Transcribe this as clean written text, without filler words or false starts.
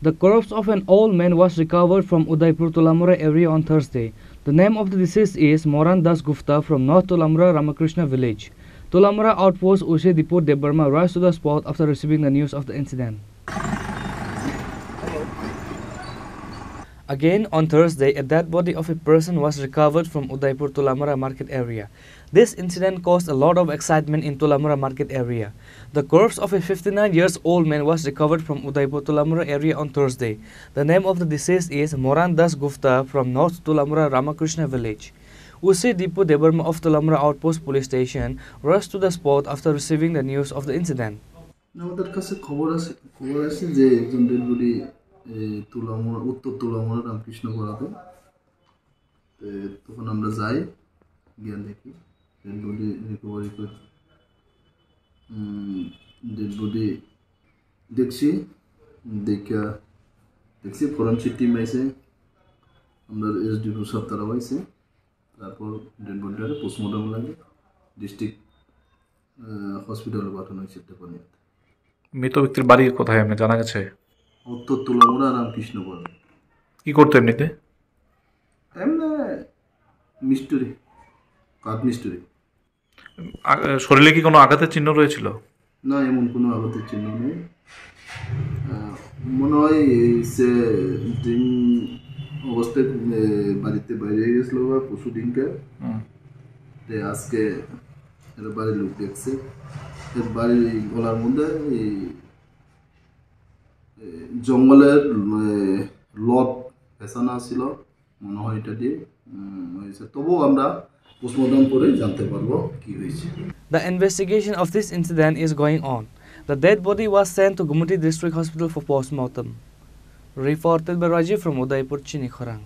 The corpse of an old man was recovered from Udaipur Tulamura area on Thursday. The name of the deceased is Moran Das Gupta from North Tulamura Ramakrishna village. Tulamura outpost Ushe Depot Debarma rushed to the spot after receiving the news of the incident. Again on Thursday, a dead body of a person was recovered from Udaipur Tulamura market area. This incident caused a lot of excitement in Tulamura market area. The corpse of a 59-year-old man was recovered from Udaipur Tulamura area on Thursday. The name of the deceased is Moran Das Gupta from North Tulamura Ramakrishna village. Usi Depot Debarma of Tulamura Outpost Police Station rushed to the spot after receiving the news of the incident. Tulamura উত্তর তুলামুড়া রামকৃষ্ণ গোড়াতে তখন আমরা যাই গিয়ে দেখি dead body recovery করে dead body দেখছি forensic team আইছে আমরা এসডিপি সব তারা আইছে তারপর ডেড বডিটারে পোস্টমর্টম লাগে ডিস্ট্রিক্ট হসপিটালে পাঠানো হয়েছে টেপানিয়াতে। মৃত ব্যক্তির বাড়ি কোথায় আপনি জানা গেছে? উত্তর তুলামুড়া রামকৃষ্ণপুর। কি করতো এমনিতে? এমনি মিস্ত্রি, কাঠ মিস্ত্রি। শরীরে কি কোনো আঘাতের চিহ্ন রয়েছিল? না, এমন কোনো আঘাতের চিহ্ন নেই। মনে হয় সে দিন অবস্থায় বাড়িতে বাইরে গেছিল বা পশু দিনকে আজকে এর বাড়ির লোক দেখছে এর বাড়ির গলার মধ্যে জঙ্গলের লট পেছানো ছিল মনে হয় এটা দিয়ে হয়েছে, তবুও আমরা পোস্টমর্টম করে জানতে পারবো কি হয়েছে। The investigation of this incident is going on. The dead body was sent to Gumuti District Hospital for postmortem. Reported by Rajiv from Udaipur, Chinikhorang.